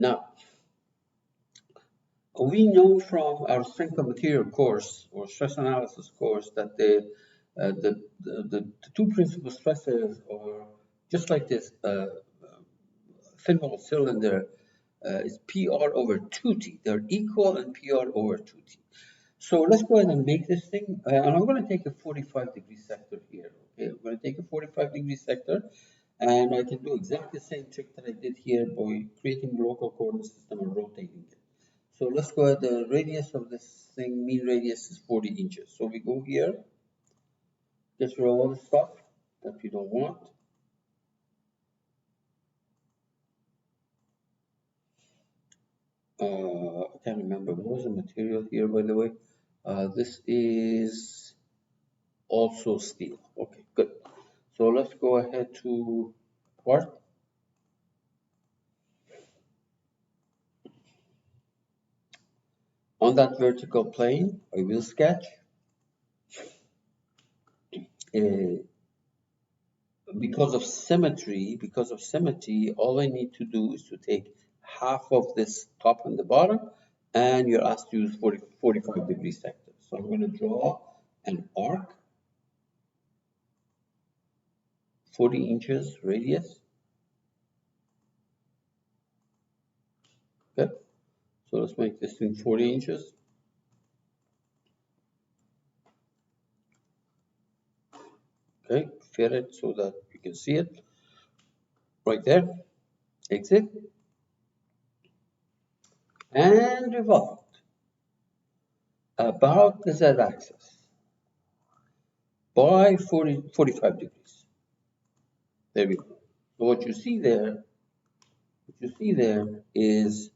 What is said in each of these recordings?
Now, we know from our strength of material course or stress analysis course that the two principal stresses are just like this thin wall cylinder is PR over 2T. They're equal in PR over 2T. So let's go ahead and make this thing. And I'm going to take a 45-degree sector here. Okay, I'm going to take a 45-degree sector. And I can do exactly the same trick that I did here by creating a local coordinate system and rotating it. So let's go ahead. The radius of this thing, mean radius is 40 inches. So we go here, get rid of all the stuff that we don't want. I can't remember. What was the material here, by the way? This is also steel. Okay, good. So let's go ahead to part. On that vertical plane, I will sketch. Because of symmetry, all I need to do is to take half of this top and the bottom, and you're asked to use 45-degree sector. So I'm going to draw an arc, 40 inches radius. Good. So let's make this thing 40 inches. Okay, fit it so that you can see it. Right there. Exit. And revolve about the z-axis by 45 degrees. There we go. So what you see there is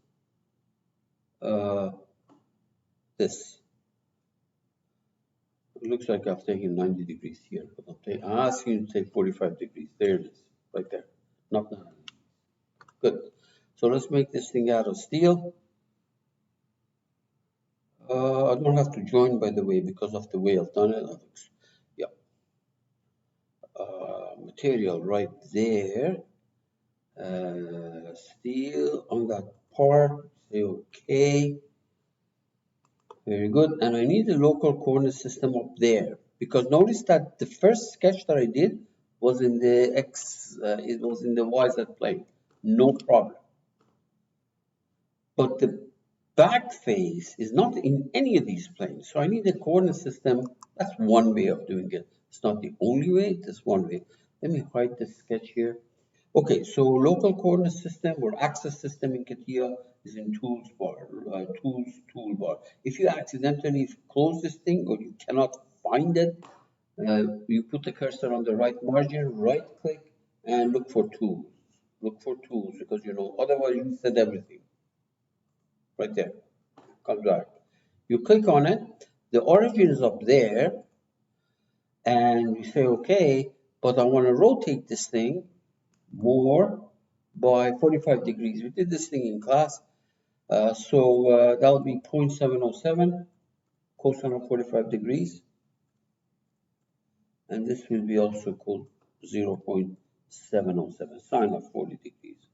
this. It looks like I've taken 90 degrees here, but I'm asking you to take 45 degrees. There it is, right there. Not 90. Good. So let's make this thing out of steel. I don't have to join, by the way, because of the way I've done it. Yeah. Material right there. Steel on that part. Say okay. Very good. And I need a local coordinate system up there, because notice that the first sketch that I did was in the X, it was in the YZ plane. No problem. But the back face is not in any of these planes. So I need a coordinate system. That's one way of doing it. It's not the only way, it's one way. Let me hide this sketch here. Okay, so local coordinate system or access system in CATIA is in tools bar, toolbar. If you accidentally close this thing or you cannot find it, you put the cursor on the right margin, right click, and look for tools. Look for tools, because otherwise you said everything. Right there, comes back. You click on it, the origin is up there, and you say, okay, but I want to rotate this thing more by 45 degrees. We did this thing in class. So that would be 0.707 cosine of 45 degrees. And this will be also called 0.707 sine of 40 degrees.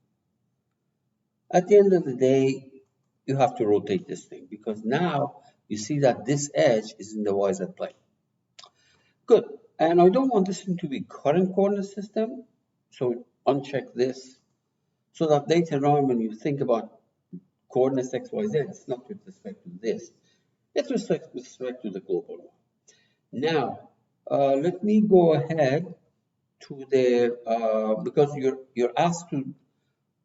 At the end of the day, you have to rotate this thing, because now you see that this edge is in the YZ plane. Good. And I don't want this thing to be current coordinate system. So uncheck this, so that later on when you think about coordinates x, y, z, it's not with respect to this. It's with respect to the global one. Now, let me go ahead to the, because you're asked to,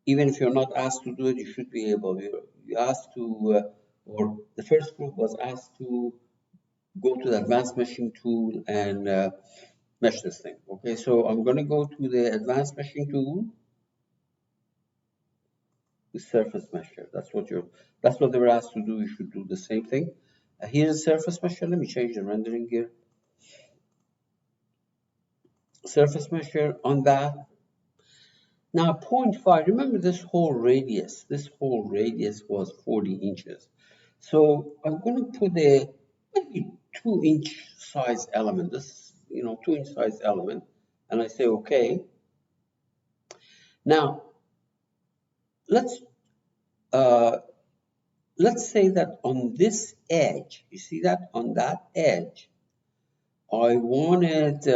even if you're not asked to do it, you should be able. You're asked to, or the first group was asked to go to the advanced meshing tool and mesh this thing. Okay, so I'm going to go to the advanced meshing tool. The surface mesher. That's what they were asked to do. You should do the same thing. Here's a surface mesher. Let me change the rendering here. Surface mesher on that. Now 0.5. Remember this whole radius. This whole radius was 40 inches. So I'm going to put a maybe 2-inch size element. This 2-inch size element, and I say okay. Now let's let's say that on this edge, you see that on that edge, I wanted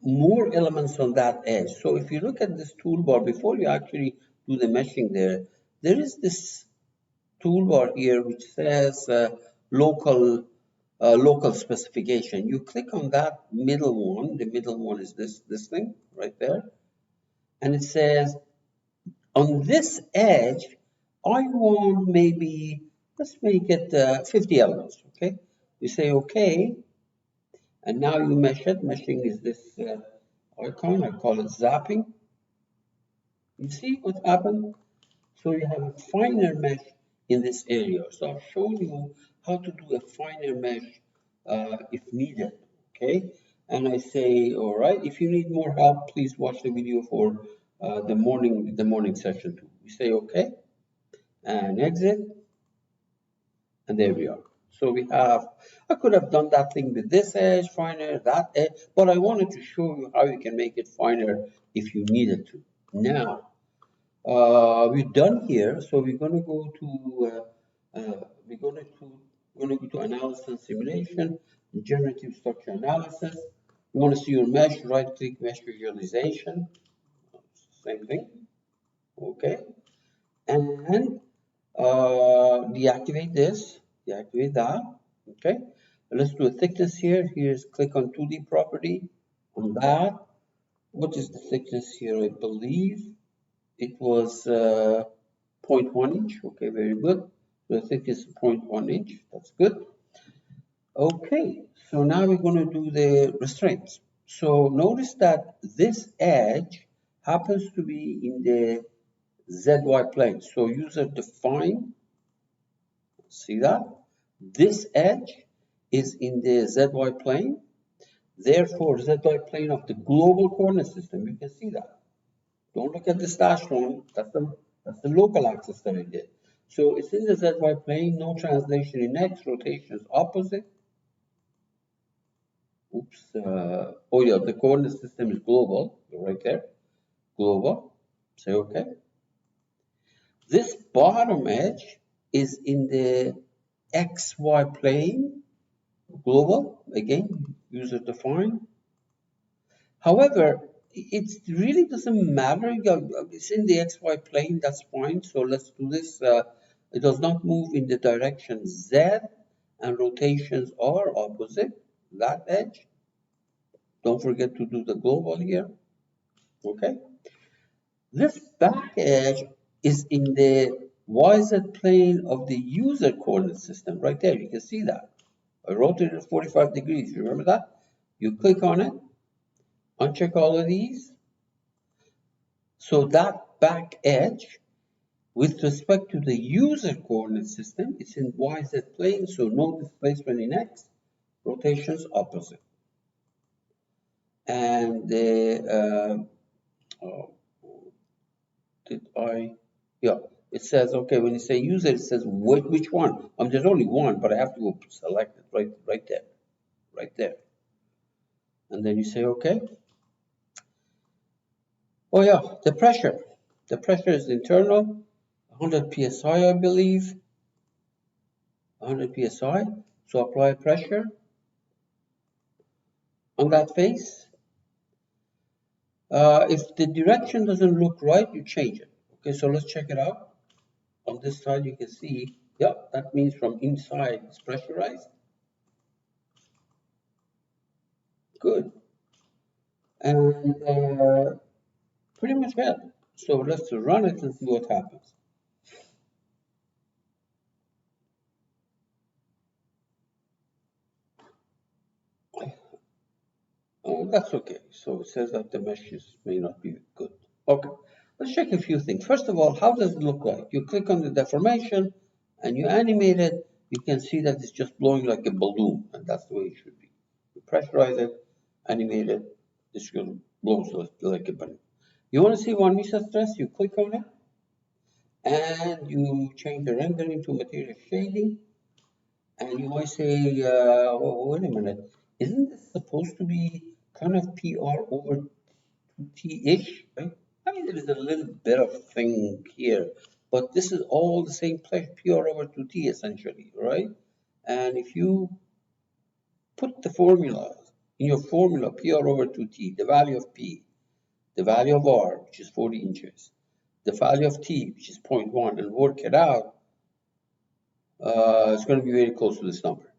more elements on that edge. So if you look at this toolbar, before you actually do the meshing there is this toolbar here which says local specification. You click on that middle one. The middle one is this thing right there, and it says on this edge, I want maybe, let's make it 50 elements. Okay, you say okay, and now you mesh it. Meshing is this icon. I call it zapping. You see what happened? So you have a finer mesh in this area. So I've shown you how to do a finer mesh if needed, okay? And I say, all right, if you need more help, please watch the video for the morning session too. We say okay, and exit, and there we are. So we have, I could have done that thing with this edge finer, that edge, but I wanted to show you how you can make it finer if you needed to. Now, we're done here, so we're going to go to analysis and simulation, generative structure analysis. You want to see your mesh, right-click mesh visualization, same thing, okay, and deactivate this, deactivate that, okay. Let's do a thickness here. Here's click on 2D property on that. What is the thickness here? I believe it was 0.1 inch. Okay, very good. So I think it's 0.1 inch. That's good. Okay, so now we're going to do the restraints. So notice that this edge happens to be in the ZY plane. So user define, see that? This edge is in the ZY plane. Therefore, ZY plane of the global coordinate system, you can see that. Don't look at the dashed one. That's the local axis that I did. So it's in the ZY plane, no translation in X, rotations opposite. Oops. Oh yeah, the coordinate system is global. You're right there. Global. Say okay. This bottom edge is in the XY plane. Global. Again, user defined. However, it really doesn't matter. It's in the XY plane, that's fine. So let's do this. It does not move in the direction Z, and rotations are opposite that edge. Don't forget to do the global here. Okay. This back edge is in the YZ plane of the user coordinate system. Right there, you can see that. I rotated it 45 degrees. You remember that? You click on it, uncheck all of these. So that back edge, with respect to the user coordinate system, it's in YZ plane, so no displacement in X, rotations opposite. And yeah, it says, okay, when you say user, it says which one? There's only one, but I have to go select it right there. And then you say, okay. Oh yeah, the pressure. The pressure is internal, 100 psi, I believe. 100 psi. So apply pressure on that face. If the direction doesn't look right, you change it. Okay, so let's check it out. On this side, you can see, yep, that means from inside it's pressurized. Good. And pretty much good. So let's run it and see what happens. That's okay. So it says that the meshes may not be good. Okay, let's check a few things. First of all, how does it look like? You click on the deformation and you animate it. You can see that it's just blowing like a balloon, and that's the way it should be. You pressurize it, animate it, it's going to blow like a balloon. You want to see one MECH stress? You click on it and you change the rendering to material shading. And you might say, oh, wait a minute, isn't this supposed to be kind of PR over 2T-ish, right? mean, there is a little bit of thing here, but this is all the same place, PR over 2T essentially, right? And if you put the formula in your formula, PR over 2T, the value of P, the value of R, which is 40 inches, the value of T, which is 0.1, and work it out, it's going to be very close to this number,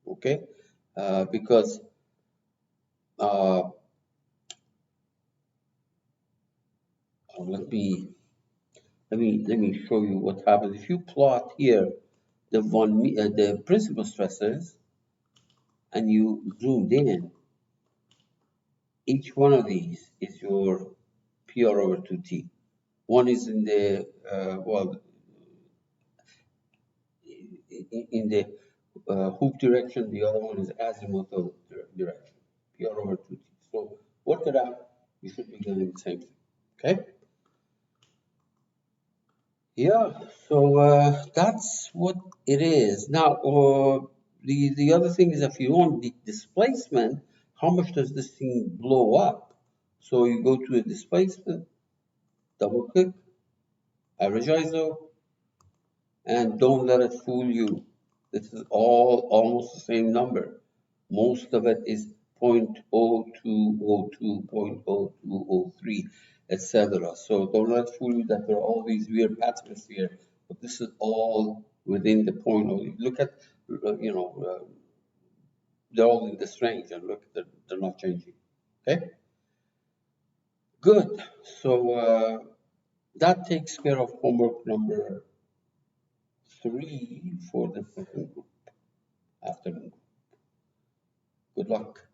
okay? Because uh, let me show you what happens if you plot here the principal stresses and you zoomed in. Each one of these is your PR over 2T. One is in the in the hoop direction. The other one is azimuthal direction. PR over 2T. So work it out. You should be getting the same thing. Okay. Yeah, so that's what it is. Now, the other thing is if you want the displacement, how much does this thing blow up? So you go to a displacement, double click, average ISO, and don't let it fool you. This is all almost the same number. Most of it is 0.0202, 0.0203, etc. So don't let it fool you that there are all these weird patterns here. But this is all within the point of, look at, they're all in this range, and look, they're not changing. Okay, good. So that takes care of homework number 3 for the second group, afternoon. Good luck.